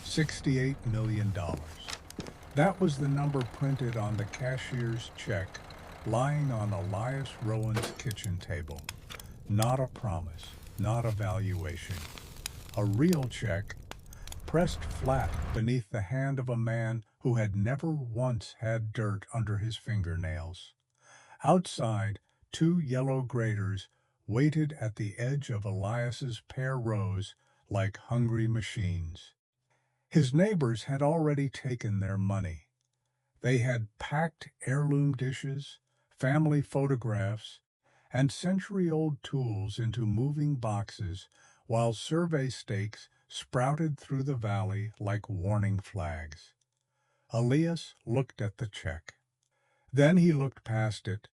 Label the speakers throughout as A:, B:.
A: $68 million. That was the number printed on the cashier's check lying on Elias Rowan's kitchen table. Not a promise, not a valuation. A real check, pressed flat beneath the hand of a man who had never once had dirt under his fingernails. Outside, two yellow graders waited at the edge of Elias's pear rows like hungry machines. His neighbors had already taken their money. They had packed heirloom dishes, family photographs, and century-old tools into moving boxes while survey stakes sprouted through the valley like warning flags. Elias looked at the check. Then he looked past it,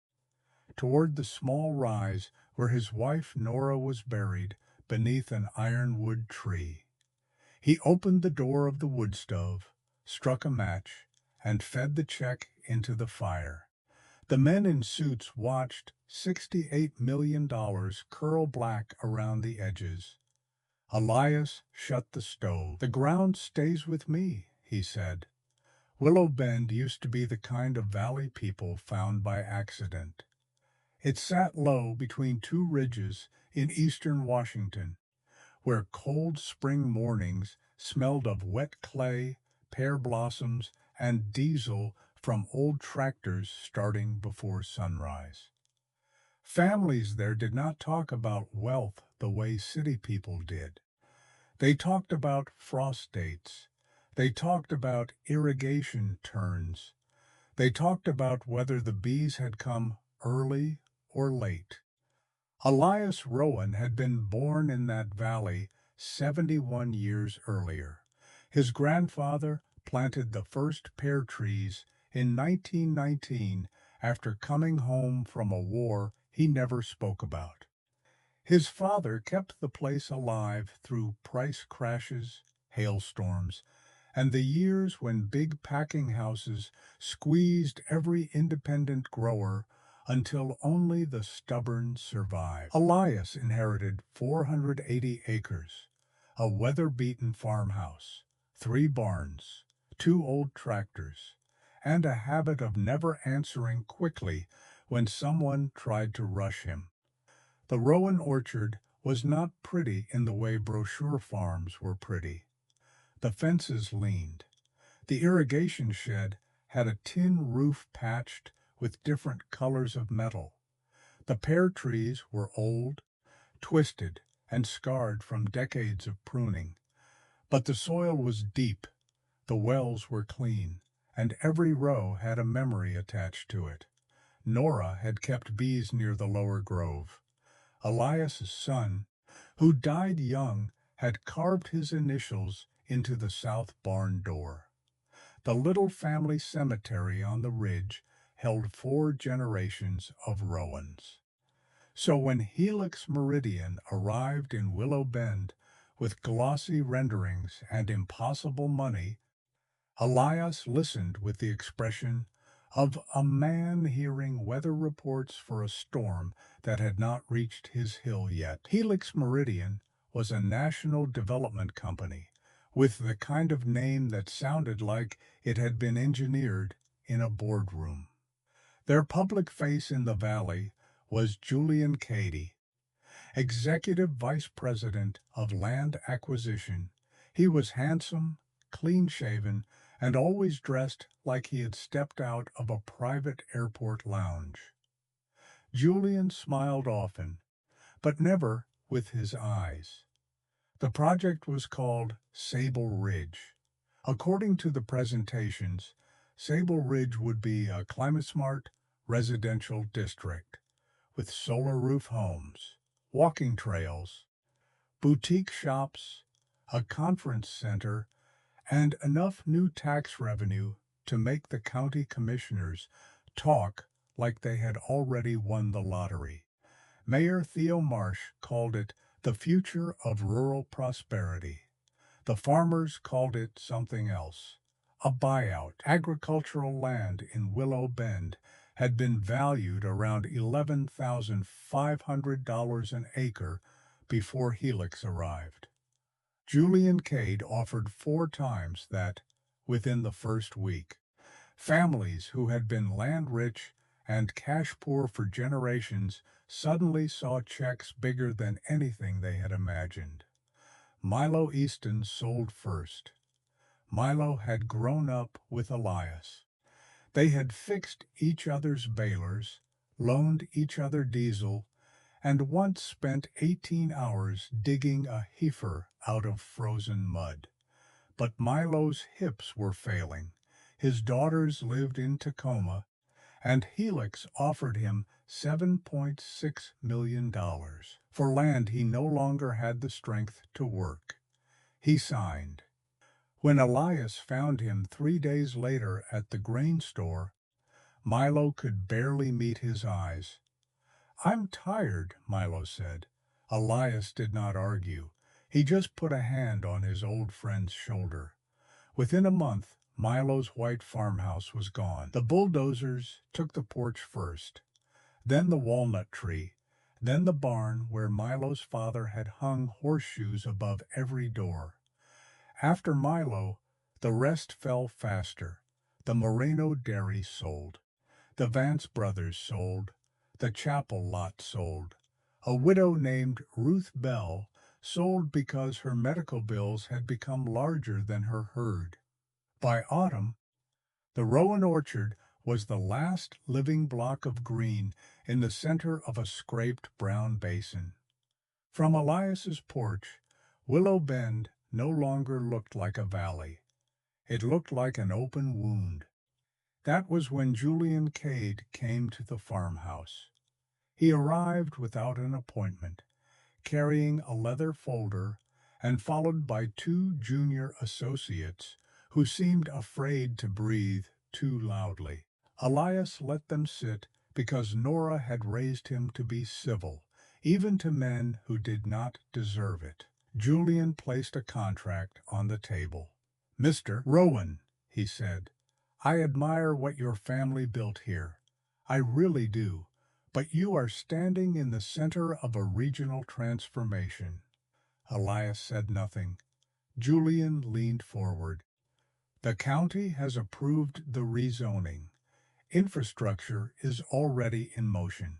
A: toward the small rise where his wife Nora was buried beneath an ironwood tree. He opened the door of the wood stove, struck a match, and fed the check into the fire. The men in suits watched $68 million curl black around the edges. Elias shut the stove. "The ground stays with me," he said. Willow Bend used to be the kind of valley people found by accident. It sat low between two ridges in eastern Washington, where cold spring mornings smelled of wet clay, pear blossoms, and diesel from old tractors starting before sunrise. Families there did not talk about wealth the way city people did. They talked about frost dates. They talked about irrigation turns. They talked about whether the bees had come early or late. Elias Rowan had been born in that valley 71 years earlier. His grandfather planted the first pear trees in 1919 after coming home from a war he never spoke about. His father kept the place alive through price crashes, hailstorms, and the years when big packing houses squeezed every independent grower until only the stubborn survived. Elias inherited 480 acres, a weather-beaten farmhouse, 3 barns, 2 old tractors, and a habit of never answering quickly when someone tried to rush him. The Rowan orchard was not pretty in the way brochure farms were pretty. The fences leaned. The irrigation shed had a tin roof patched with different colors of metal. The pear trees were old, twisted, and scarred from decades of pruning. But the soil was deep, the wells were clean, and every row had a memory attached to it. Nora had kept bees near the lower grove. Elias's son, who died young, had carved his initials into the south barn door. The little family cemetery on the ridge held 4 generations of Rowans. So when Helix Meridian arrived in Willow Bend with glossy renderings and impossible money, Elias listened with the expression of a man hearing weather reports for a storm that had not reached his hill yet. Helix Meridian was a national development company with the kind of name that sounded like it had been engineered in a boardroom. Their public face in the valley was Julian Cady, Executive Vice President of Land Acquisition. He was handsome, clean-shaven, and always dressed like he had stepped out of a private airport lounge. Julian smiled often, but never with his eyes. The project was called Sable Ridge. According to the presentations, Sable Ridge would be a climate-smart residential district with solar roof homes, walking trails, boutique shops, a conference center, and enough new tax revenue to make the county commissioners talk like they had already won the lottery. Mayor Theo Marsh called it the future of rural prosperity. The farmers called it something else, a buyout. Agricultural land in Willow Bend had been valued around $11,500 an acre before Helix arrived. Julian Cade offered 4 times that within the first week. Families who had been land-rich and cash-poor for generations suddenly saw checks bigger than anything they had imagined. Milo Easton sold first. Milo had grown up with Elias. They had fixed each other's balers, loaned each other diesel, and once spent 18 hours digging a heifer out of frozen mud. But Milo's hips were failing. His daughters lived in Tacoma, and Helix offered him $7.6 million for land he no longer had the strength to work. He signed. When Elias found him 3 days later at the grain store, Milo could barely meet his eyes. "I'm tired," Milo said. Elias did not argue. He just put a hand on his old friend's shoulder. Within a month, Milo's white farmhouse was gone. The bulldozers took the porch first, then the walnut tree, then the barn where Milo's father had hung horseshoes above every door. After Milo, the rest fell faster. The Moreno dairy sold. The Vance brothers sold. The chapel lot sold. A widow named Ruth Bell sold because her medical bills had become larger than her herd. By autumn, the Rowan orchard was the last living block of green in the center of a scraped brown basin. From Elias's porch, Willow Bend no longer looked like a valley. It looked like an open wound. That was when Julian Cade came to the farmhouse. He arrived without an appointment, carrying a leather folder and followed by 2 junior associates who seemed afraid to breathe too loudly. Elias let them sit because Nora had raised him to be civil, even to men who did not deserve it. Julian placed a contract on the table. "Mr. Rowan," he said, "I admire what your family built here. I really do. But you are standing in the center of a regional transformation." Elias said nothing. Julian leaned forward. "The county has approved the rezoning. Infrastructure is already in motion.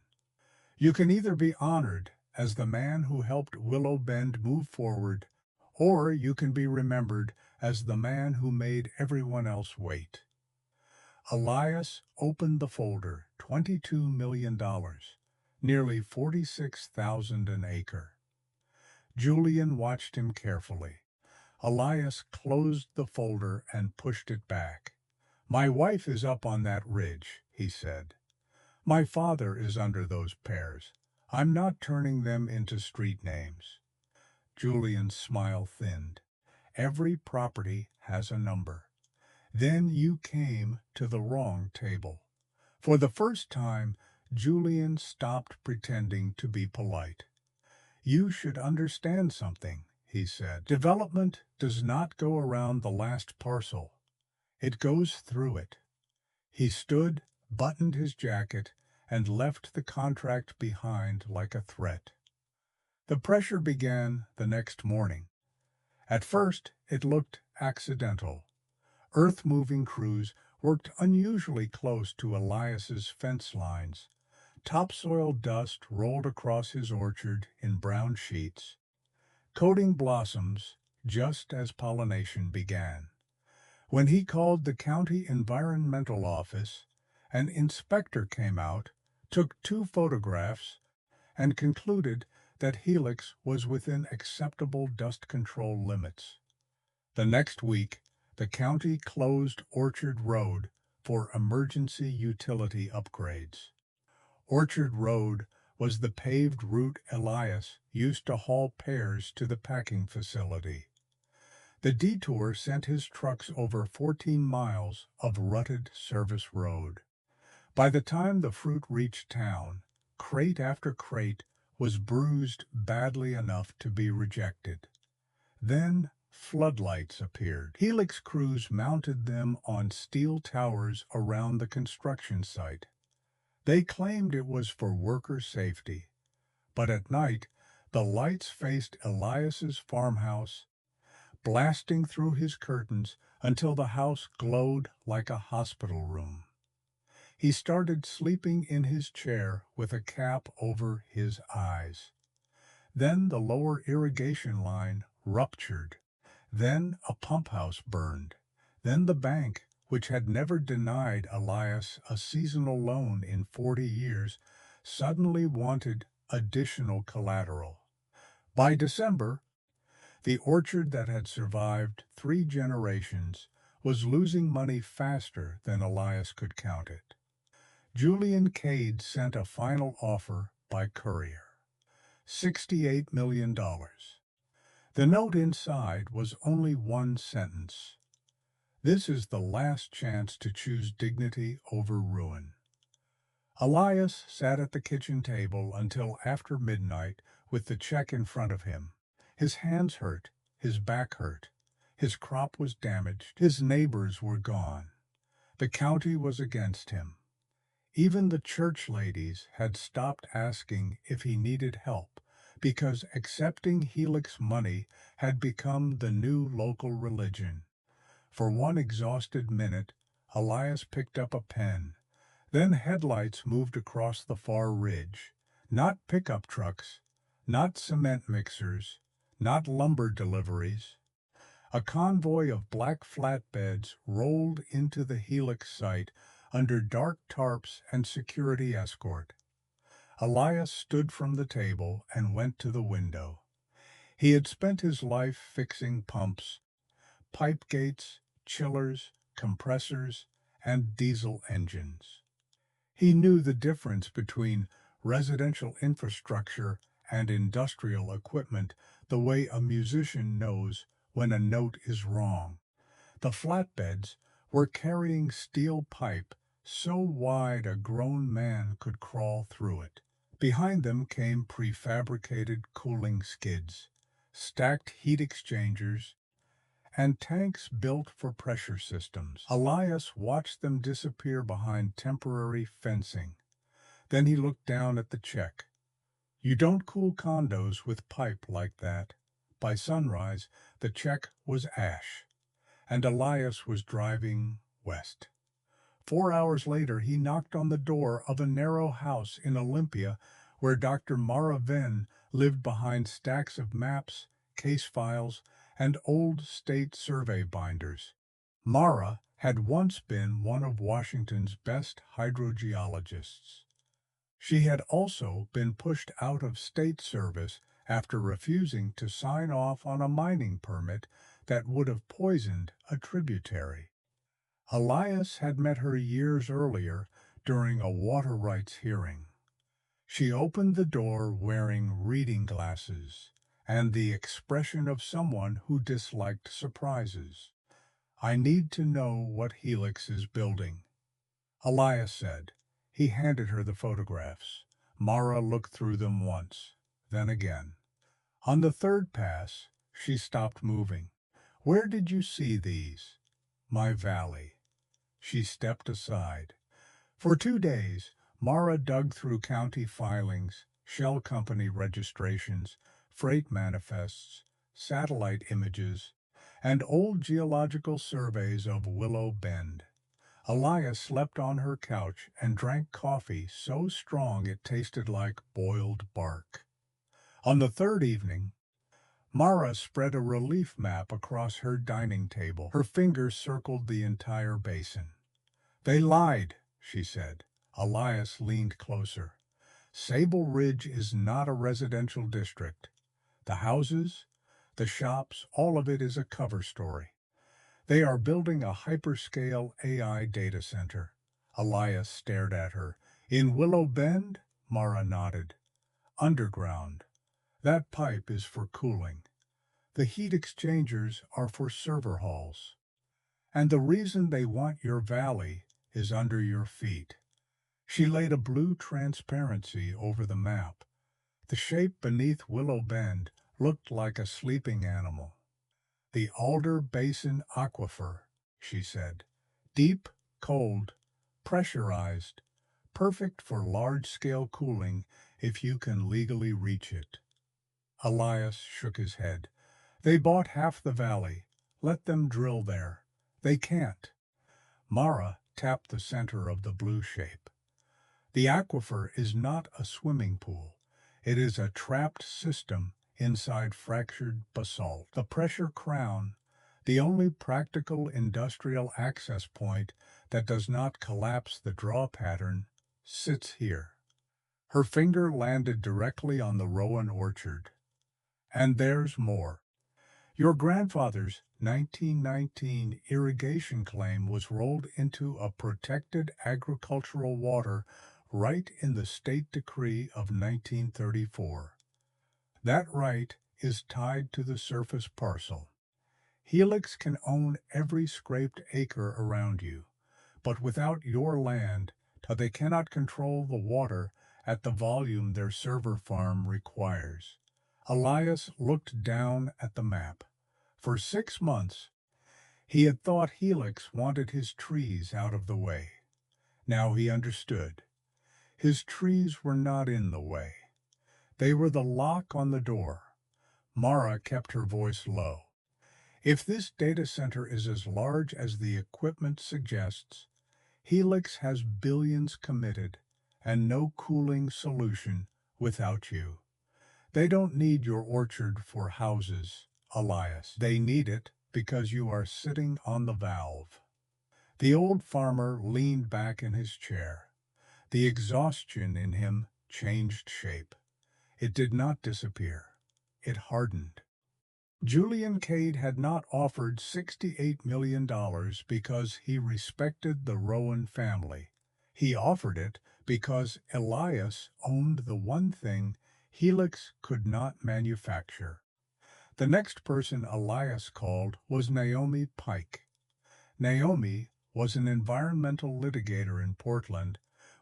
A: You can either be honored as the man who helped Willow Bend move forward, or you can be remembered as the man who made everyone else wait." Elias opened the folder. $22 million, nearly 46,000 an acre. Julian watched him carefully. Elias closed the folder and pushed it back. "My wife is up on that ridge," he said. "My father is under those pears. I'm not turning them into street names." Julian's smile thinned. "Every property has a number. Then you came to the wrong table." For the first time, Julian stopped pretending to be polite. "You should understand something," he said. "Development does not go around the last parcel. It goes through it." He stood, buttoned his jacket, and left the contract behind like a threat. The pressure began the next morning. At first, it looked accidental. Earth-moving crews worked unusually close to Elias's fence lines. Topsoil dust rolled across his orchard in brown sheets, coating blossoms just as pollination began. When he called the county environmental office, an inspector came out, took 2 photographs, and concluded that Helix was within acceptable dust control limits. The next week, the county closed Orchard Road for emergency utility upgrades. Orchard Road was the paved route Elias used to haul pears to the packing facility. The detour sent his trucks over 14 miles of rutted service road. By the time the fruit reached town, crate after crate was bruised badly enough to be rejected. Then floodlights appeared. Helix crews mounted them on steel towers around the construction site. They claimed it was for worker safety, but at night the lights faced Elias's farmhouse blasting through his curtains until the house glowed like a hospital room. He started sleeping in his chair with a cap over his eyes. Then the lower irrigation line ruptured. Then a pump house burned. Then the bank, which had never denied Elias a seasonal loan in 40 years, suddenly wanted additional collateral. By December, the orchard that had survived 3 generations was losing money faster than Elias could count it. Julian Cade sent a final offer by courier. $68 million. The note inside was only one sentence. This is the last chance to choose dignity over ruin. Elias sat at the kitchen table until after midnight with the check in front of him. His hands hurt, his back hurt. His crop was damaged, his neighbors were gone. The county was against him. Even the church ladies had stopped asking if he needed help because accepting Helix money had become the new local religion. For one exhausted minute, Elias picked up a pen. Then headlights moved across the far ridge. Not pickup trucks, not cement mixers, not lumber deliveries. A convoy of black flatbeds rolled into the Helix site under dark tarps and security escort. Elias stood from the table and went to the window. He had spent his life fixing pumps, pipe gates, chillers, compressors, and diesel engines. He knew the difference between residential infrastructure and industrial equipment the way a musician knows when a note is wrong. The flatbeds were carrying steel pipe so wide a grown man could crawl through it. Behind them came prefabricated cooling skids, stacked heat exchangers, and tanks built for pressure systems. Elias watched them disappear behind temporary fencing. Then he looked down at the check. You don't cool condos with pipe like that. By sunrise, the check was ash, and Elias was driving west. 4 hours later, he knocked on the door of a narrow house in Olympia where Dr. Mara Venn lived behind stacks of maps, case files, and old state survey binders. Mara had once been one of Washington's best hydrogeologists. She had also been pushed out of state service after refusing to sign off on a mining permit that would have poisoned a tributary. Elias had met her years earlier during a water rights hearing. She opened the door wearing reading glasses and the expression of someone who disliked surprises. I need to know what Helix is building, Elias said. He handed her the photographs. Mara looked through them once, then again. On the third pass, she stopped moving. Where did you see these? My valley. She stepped aside. For 2 days, Mara dug through county filings, shell company registrations, freight manifests, satellite images, and old geological surveys of Willow Bend. Elias slept on her couch and drank coffee so strong it tasted like boiled bark. On the third evening, Mara spread a relief map across her dining table. Her fingers circled the entire basin. They lied, she said. Elias leaned closer. Sable Ridge is not a residential district. The houses, the shops, all of it is a cover story. They are building a hyperscale AI data center. Elias stared at her. In Willow Bend? Mara nodded. Underground. That pipe is for cooling. The heat exchangers are for server halls. And the reason they want your valley is under your feet. She laid a blue transparency over the map. The shape beneath Willow Bend looked like a sleeping animal. The Alder Basin Aquifer, she said. Deep, cold, pressurized, perfect for large-scale cooling if you can legally reach it. Elias shook his head. They bought half the valley. Let them drill there. They can't. Mara tapped the center of the blue shape. The aquifer is not a swimming pool. It is a trapped system inside fractured basalt. The pressure crown, the only practical industrial access point that does not collapse the draw pattern, sits here. Her finger landed directly on the Rowan orchard. And there's more. Your grandfather's 1919 irrigation claim was rolled into a protected agricultural water right in the state decree of 1934. That right is tied to the surface parcel. Helix can own every scraped acre around you, but without your land, they cannot control the water at the volume their server farm requires. Elias looked down at the map. For 6 months, he had thought Helix wanted his trees out of the way. Now he understood. His trees were not in the way. They were the lock on the door. Mara kept her voice low. If this data center is as large as the equipment suggests, Helix has billions committed and no cooling solution without you. They don't need your orchard for houses, Elias. They need it because you are sitting on the valve. The old farmer leaned back in his chair. The exhaustion in him changed shape. It did not disappear. It hardened. Julian Cade had not offered $68 million because he respected the Rowan family. He offered it because Elias owned the one thing Helix could not manufacture. The next person Elias called was Naomi Pike. Naomi was an environmental litigator in Portland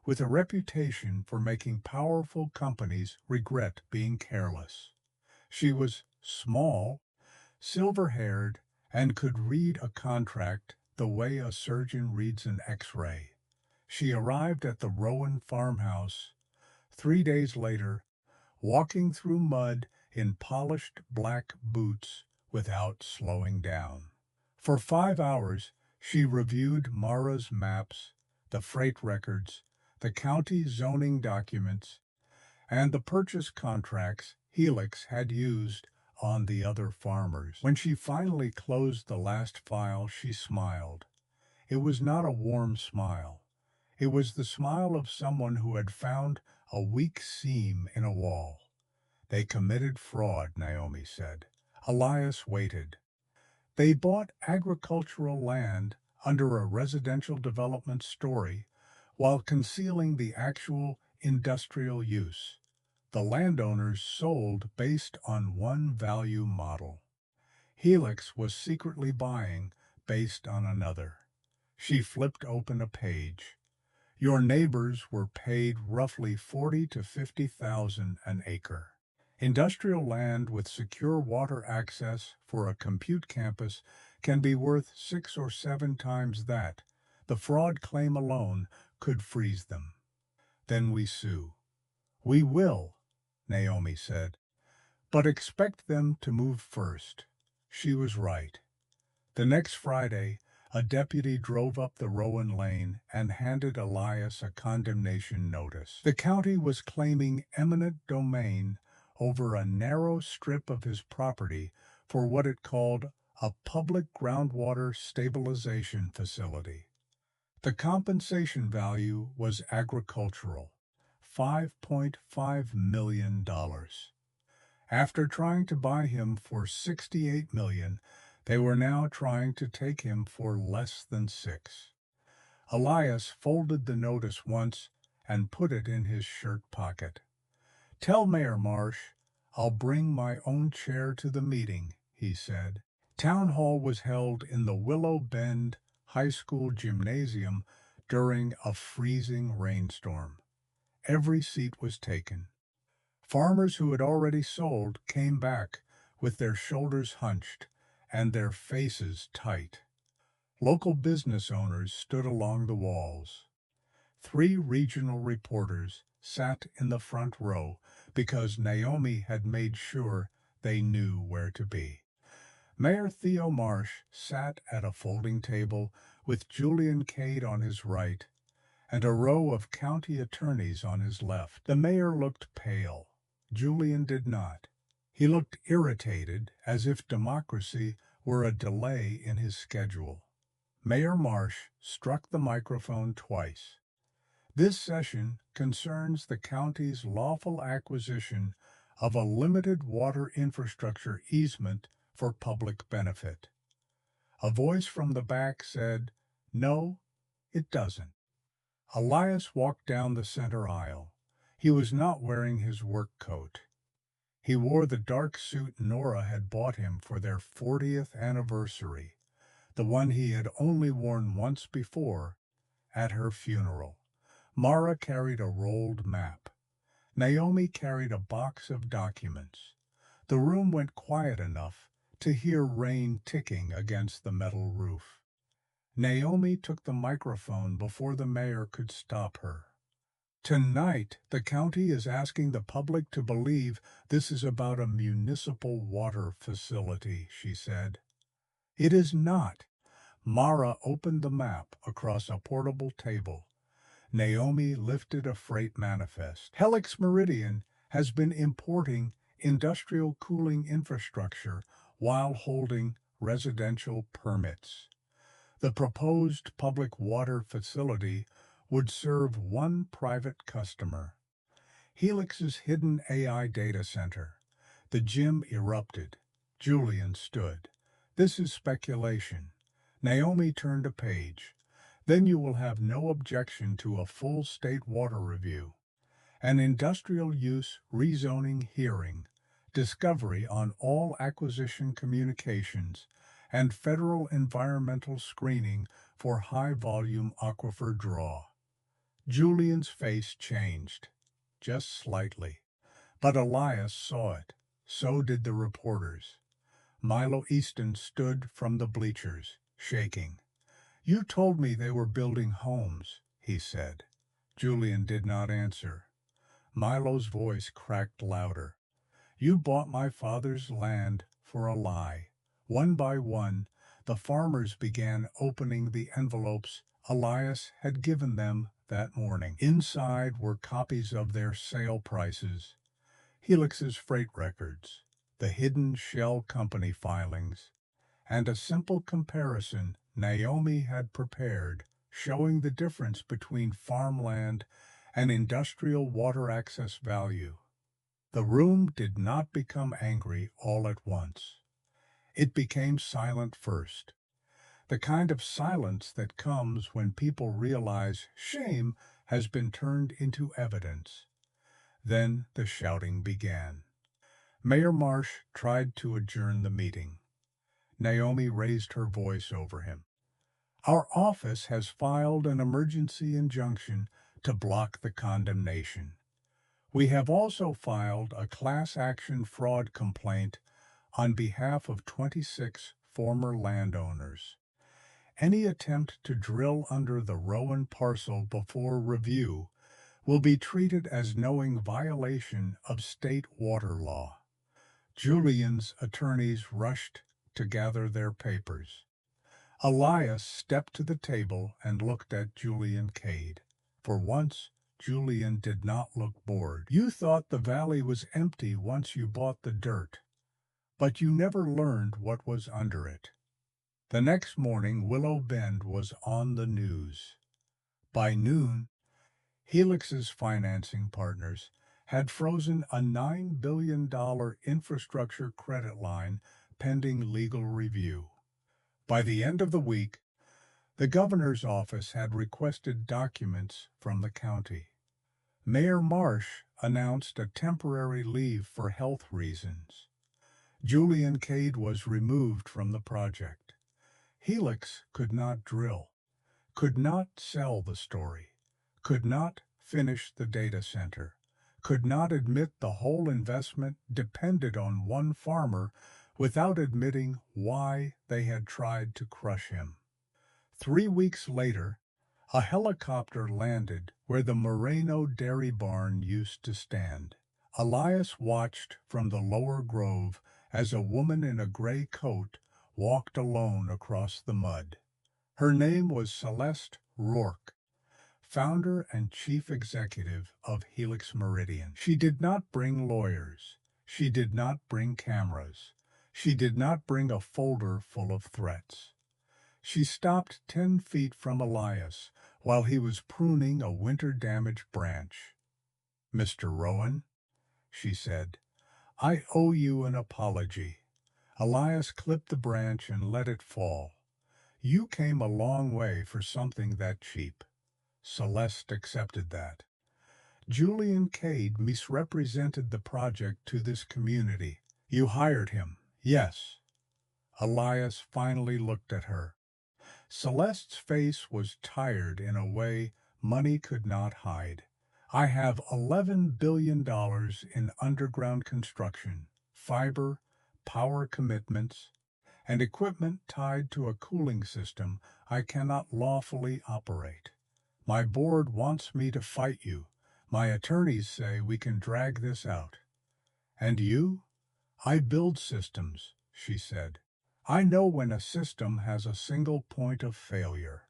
A: with a reputation for making powerful companies regret being careless. She was small, silver-haired, and could read a contract the way a surgeon reads an X-ray. She arrived at the Rowan farmhouse 3 days later, walking through mud in polished black boots without slowing down. For 5 hours, she reviewed Mara's maps, the freight records, the county zoning documents, and the purchase contracts Helix had used on the other farmers. When she finally closed the last file, she smiled. It was not a warm smile. It was the smile of someone who had found a weak seam in a wall. They committed fraud, Naomi said. Elias waited. They bought agricultural land under a residential development story while concealing the actual industrial use. The landowners sold based on one value model. Helix was secretly buying based on another. She flipped open a page. Your neighbors were paid roughly $40,000 to $50,000 an acre. Industrial land with secure water access for a compute campus can be worth 6 or 7 times that. The fraud claim alone could freeze them. Then we sue. We will, Naomi said, but expect them to move first. She was right. The next Friday, a deputy drove up the Rowan Lane and handed Elias a condemnation notice. The county was claiming eminent domain over a narrow strip of his property for what it called a public groundwater stabilization facility. The compensation value was agricultural, $5.5 million. After trying to buy him for $68 million, they were now trying to take him for less than 6. Elias folded the notice once and put it in his shirt pocket. Tell Mayor Marsh I'll bring my own chair to the meeting, he said. Town hall was held in the Willow Bend High School gymnasium during a freezing rainstorm. Every seat was taken. Farmers who had already sold came back with their shoulders hunched and their faces tight. Local business owners stood along the walls. 3 regional reporters sat in the front row because Naomi had made sure they knew where to be. Mayor Theo Marsh sat at a folding table with Julian Cade on his right and a row of county attorneys on his left. The mayor looked pale. Julian did not. He looked irritated, as if democracy were a delay in his schedule. Mayor Marsh struck the microphone twice. This session concerns the county's lawful acquisition of a limited water infrastructure easement for public benefit. A voice from the back said, "No, it doesn't." Elias walked down the center aisle. He was not wearing his work coat. He wore the dark suit Nora had bought him for their 40th anniversary, the one he had only worn once before, at her funeral. Mara carried a rolled map. Naomi carried a box of documents. The room went quiet enough to hear rain ticking against the metal roof. Naomi took the microphone before the mayor could stop her. "Tonight, the county is asking the public to believe this is about a municipal water facility," she said. "It is not." Mara opened the map across a portable table. Naomi lifted a freight manifest. Helix Meridian has been importing industrial cooling infrastructure while holding residential permits. The proposed public water facility would serve one private customer. Helix's hidden AI data center. The gym erupted. Julian stood. "This is speculation." Naomi turned a page. "Then you will have no objection to a full state water review. An industrial use rezoning hearing, discovery on all acquisition communications, and federal environmental screening for high-volume aquifer draw." Julian's face changed, just slightly. But Elias saw it. So did the reporters. Milo Easton stood from the bleachers, shaking. "You told me they were building homes," he said. Julian did not answer. Milo's voice cracked louder. "You bought my father's land for a lie." One by one, the farmers began opening the envelopes Elias had given them that morning. Inside were copies of their sale prices, Helix's freight records, the hidden shell company filings, and a simple comparison Naomi had prepared showing the difference between farmland and industrial water access value. The room did not become angry all at once. It became silent first, the kind of silence that comes when people realize shame has been turned into evidence. Then the shouting began. Mayor Marsh tried to adjourn the meeting. Naomi raised her voice over him. "Our office has filed an emergency injunction to block the condemnation. We have also filed a class action fraud complaint on behalf of 26 former landowners. Any attempt to drill under the Rowan parcel before review will be treated as knowing violation of state water law." Julian's attorneys rushed to gather their papers. Elias stepped to the table and looked at Julian Cade. For once, Julian did not look bored. "You thought the valley was empty once you bought the dirt, but you never learned what was under it." The next morning, Willow Bend was on the news. By noon, Helix's financing partners had frozen a $9 billion infrastructure credit line pending legal review. By the end of the week, the governor's office had requested documents from the county. Mayor Marsh announced a temporary leave for health reasons. Julian Cade was removed from the project. Helix could not drill, could not sell the story, could not finish the data center, could not admit the whole investment depended on one farmer without admitting why they had tried to crush him. 3 weeks later, a helicopter landed where the Moreno dairy barn used to stand. Elias watched from the lower grove as a woman in a gray coat walked alone across the mud. Her name was Celeste Rourke, founder and chief executive of Helix Meridian. She did not bring lawyers. She did not bring cameras. She did not bring a folder full of threats. She stopped 10 feet from Elias while he was pruning a winter-damaged branch. "Mr. Rowan," she said, "I owe you an apology." Elias clipped the branch and let it fall. "You came a long way for something that cheap." Celeste accepted that. "Julian Cade misrepresented the project to this community. You hired him, yes." Elias finally looked at her. Celeste's face was tired in a way money could not hide. "I have $11 billion in underground construction, fiber, power commitments, and equipment tied to a cooling system I cannot lawfully operate. My board wants me to fight you. My attorneys say we can drag this out." "And you?" "I build systems," she said. "I know when a system has a single point of failure."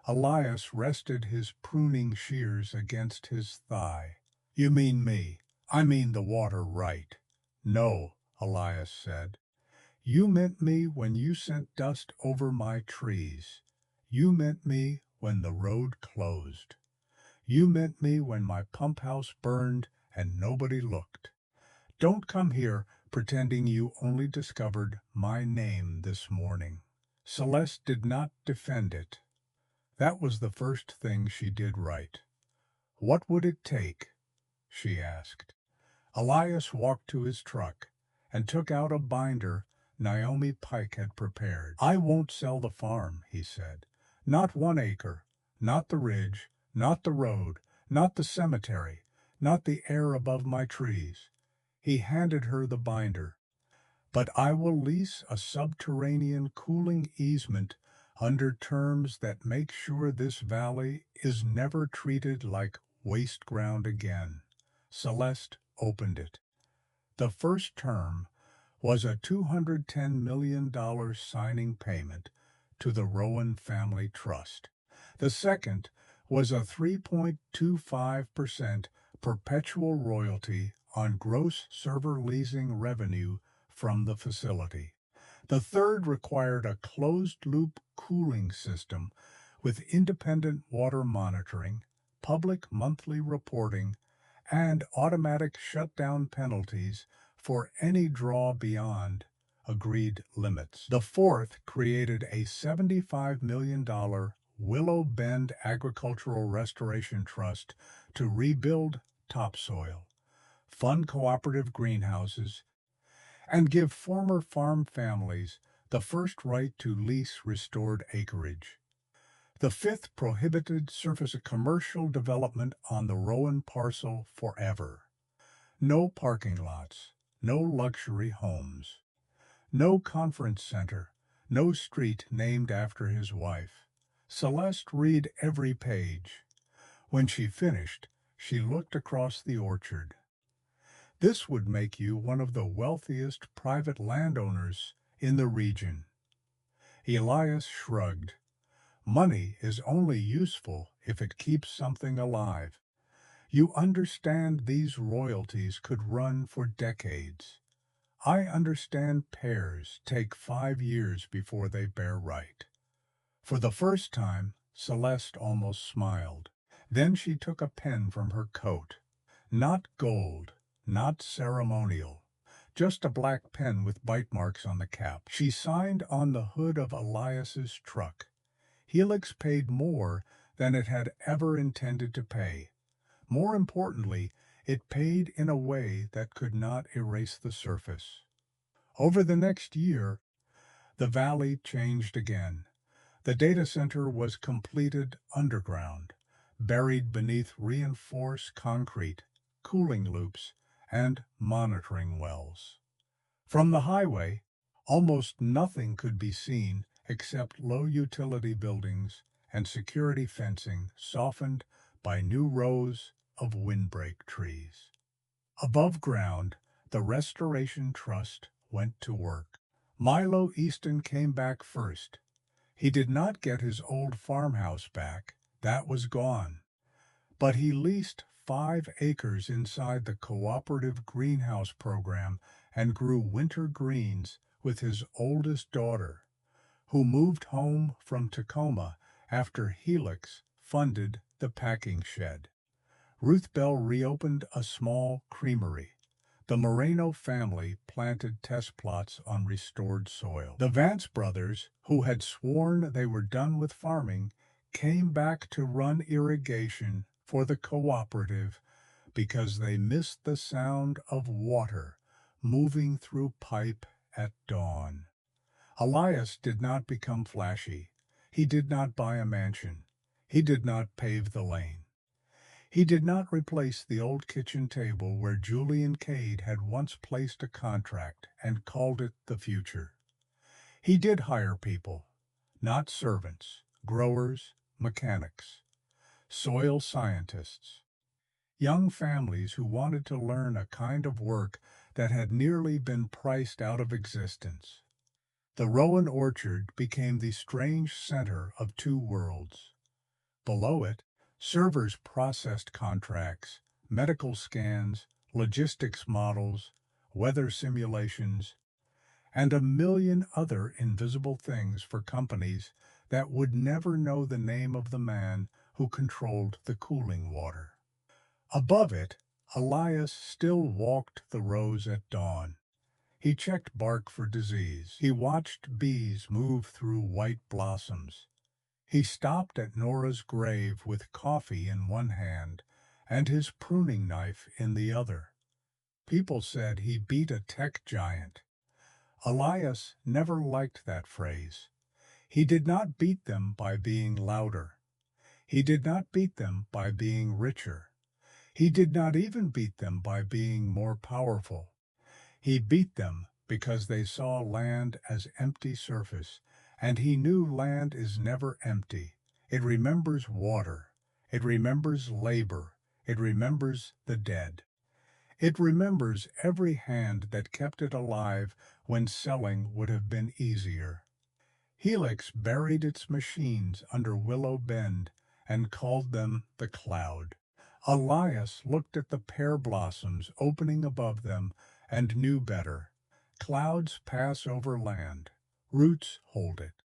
A: Elias rested his pruning shears against his thigh. "You mean me. I mean the water right." "No," Elias said. "You meant me when you sent dust over my trees. You meant me when the road closed. You meant me when my pump house burned and nobody looked. Don't come here pretending you only discovered my name this morning." Celeste did not defend it. That was the first thing she did right. "What would it take?" she asked. Elias walked to his truck and took out a binder Naomi Pike had prepared. "I won't sell the farm," he said. "Not 1 acre, not the ridge, not the road, not the cemetery, not the air above my trees." He handed her the binder. "But I will lease a subterranean cooling easement under terms that make sure this valley is never treated like waste ground again." Celeste opened it. The first term was a $210 million signing payment to the Rowan Family Trust. The second was a 3.25% perpetual royalty on gross server leasing revenue from the facility. The third required a closed-loop cooling system with independent water monitoring, public monthly reporting, and automatic shutdown penalties for any draw beyond agreed limits. The fourth created a $75 million Willow Bend Agricultural Restoration Trust to rebuild topsoil, fund cooperative greenhouses, and give former farm families the first right to lease restored acreage. The fifth prohibited surface commercial development on the Rowan parcel forever. No parking lots, no luxury homes, no conference center, no street named after his wife. Celeste read every page. When she finished, she looked across the orchard. "This would make you one of the wealthiest private landowners in the region." Elias shrugged. "Money is only useful if it keeps something alive. You understand these royalties could run for decades. I understand pears take 5 years before they bear right." For the first time, Celeste almost smiled. Then she took a pen from her coat. Not gold, not ceremonial, just a black pen with bite marks on the cap. She signed on the hood of Elias's truck. Helix paid more than it had ever intended to pay. More importantly, it paid in a way that could not erase the surface. Over the next year, the valley changed again. The data center was completed underground, buried beneath reinforced concrete, cooling loops, and monitoring wells. From the highway, almost nothing could be seen except low utility buildings and security fencing softened by new rows of windbreak trees. Above ground, the Restoration Trust went to work. Milo Easton came back first. He did not get his old farmhouse back. That was gone. But he leased 5 acres inside the cooperative greenhouse program and grew winter greens with his oldest daughter, who moved home from Tacoma after Helix funded the packing shed. Ruth Bell reopened a small creamery. The Moreno family planted test plots on restored soil. The Vance brothers, who had sworn they were done with farming, came back to run irrigation for the cooperative because they missed the sound of water moving through pipe at dawn. Elias did not become flashy. He did not buy a mansion. He did not pave the lane. He did not replace the old kitchen table where Julian Cade had once placed a contract and called it the future. He did hire people, not servants, growers, mechanics, soil scientists, young families who wanted to learn a kind of work that had nearly been priced out of existence. The Rowan orchard became the strange center of 2 worlds. Below it, servers processed contracts, medical scans, logistics models, weather simulations, and a million other invisible things for companies that would never know the name of the man who controlled the cooling water. Above it, Elias still walked the rows at dawn. He checked bark for disease. He watched bees move through white blossoms. He stopped at Nora's grave with coffee in one hand and his pruning knife in the other. People said he beat a tech giant. Elias never liked that phrase. He did not beat them by being louder. He did not beat them by being richer. He did not even beat them by being more powerful. He beat them because they saw land as empty surface, and he knew land is never empty. It remembers water. It remembers labor. It remembers the dead. It remembers every hand that kept it alive when selling would have been easier. Helix buried its machines under Willow Bend and called them the cloud. Elias looked at the pear blossoms opening above them and knew better. Clouds pass over land. Roots hold it.